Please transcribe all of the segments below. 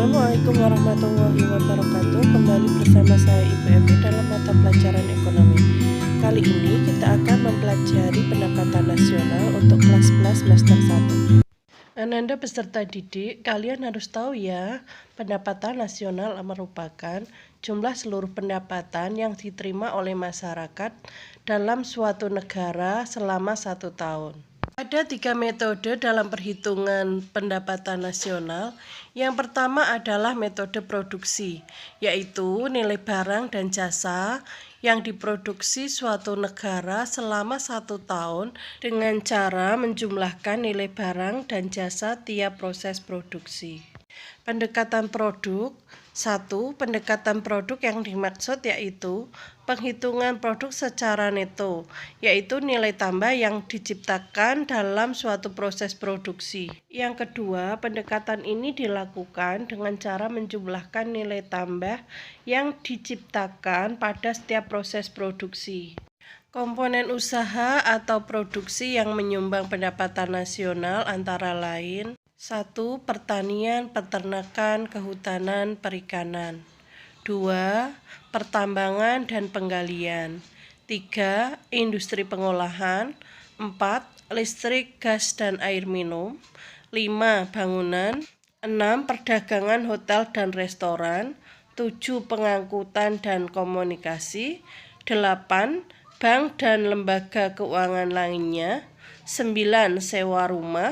Assalamualaikum warahmatullahi wabarakatuh. Kembali bersama saya Ibu Evi dalam mata pelajaran ekonomi. Kali ini kita akan mempelajari pendapatan nasional untuk kelas 11 semester 1. Ananda peserta didik, kalian harus tahu ya, pendapatan nasional merupakan jumlah seluruh pendapatan yang diterima oleh masyarakat dalam suatu negara selama 1 tahun. Ada 3 metode dalam perhitungan pendapatan nasional. Yang pertama adalah metode produksi, yaitu nilai barang dan jasa yang diproduksi suatu negara selama 1 tahun dengan cara menjumlahkan nilai barang dan jasa tiap proses produksi. Pendekatan produk. 1. Pendekatan produk yang dimaksud yaitu penghitungan produk secara neto, yaitu nilai tambah yang diciptakan dalam suatu proses produksi. Yang kedua, pendekatan ini dilakukan dengan cara menjumlahkan nilai tambah yang diciptakan pada setiap proses produksi. Komponen usaha atau produksi yang menyumbang pendapatan nasional antara lain: 1. Pertanian, peternakan, kehutanan, perikanan. 2. Pertambangan dan penggalian. 3. Industri pengolahan. 4. Listrik, gas, dan air minum. 5. Bangunan. 6. Perdagangan hotel dan restoran. 7. Pengangkutan dan komunikasi. 8. Bank dan lembaga keuangan lainnya. 9. Sewa rumah.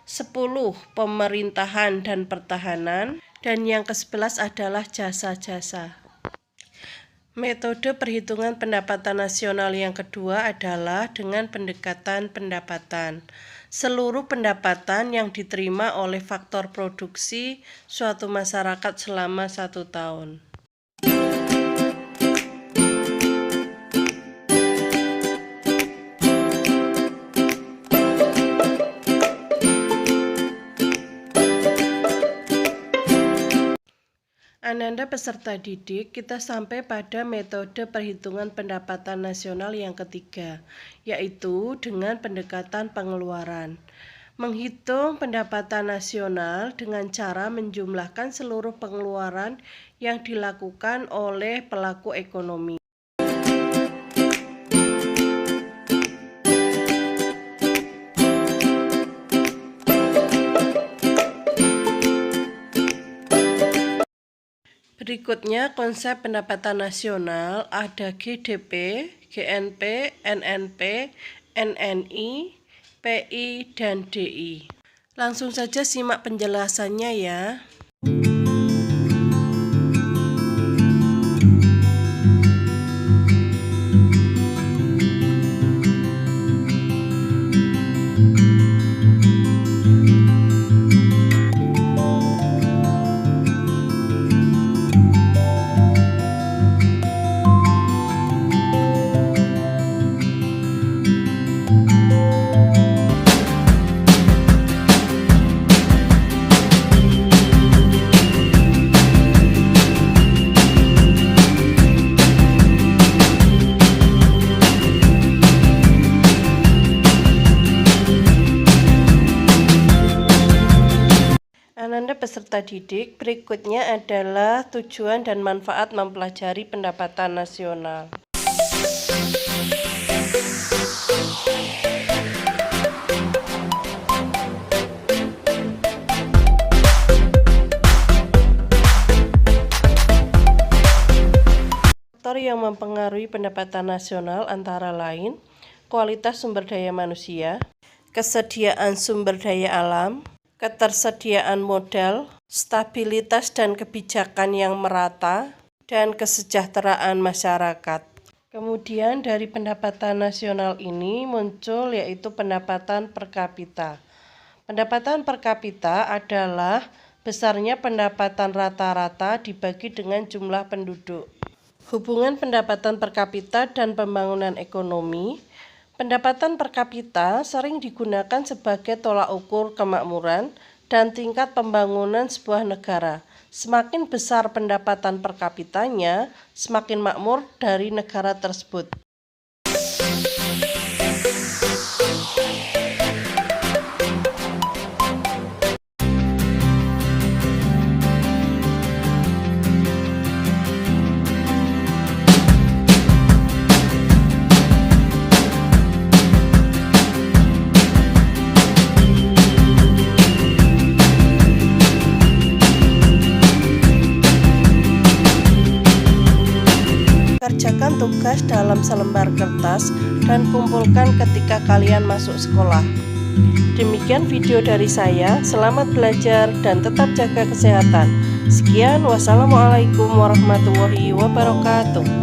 10. Pemerintahan dan pertahanan. Dan yang ke-11 adalah jasa-jasa. Metode perhitungan pendapatan nasional yang kedua adalah dengan pendekatan pendapatan. Seluruh pendapatan yang diterima oleh faktor produksi suatu masyarakat selama 1 tahun. Ananda peserta didik, kita sampai pada metode perhitungan pendapatan nasional yang ketiga, yaitu dengan pendekatan pengeluaran. Menghitung pendapatan nasional dengan cara menjumlahkan seluruh pengeluaran yang dilakukan oleh pelaku ekonomi. Berikutnya konsep pendapatan nasional ada GDP, GNP, NNP, NNI, PI, dan DI. Langsung saja simak penjelasannya ya. Ananda peserta didik, berikutnya adalah tujuan dan manfaat mempelajari pendapatan nasional. Faktor yang mempengaruhi pendapatan nasional antara lain kualitas sumber daya manusia, kesediaan sumber daya alam, ketersediaan modal, stabilitas dan kebijakan yang merata, dan kesejahteraan masyarakat. Kemudian dari pendapatan nasional ini muncul yaitu pendapatan per kapita. Pendapatan per kapita adalah besarnya pendapatan rata-rata dibagi dengan jumlah penduduk. Hubungan pendapatan per kapita dan pembangunan ekonomi. Pendapatan per kapita sering digunakan sebagai tolak ukur kemakmuran dan tingkat pembangunan sebuah negara. Semakin besar pendapatan per kapitanya, semakin makmur dari negara tersebut. Tuliskan tugas dalam selembar kertas dan kumpulkan ketika kalian masuk sekolah. Demikian video dari saya. Selamat belajar dan tetap jaga kesehatan. Sekian, wassalamualaikum warahmatullahi wabarakatuh.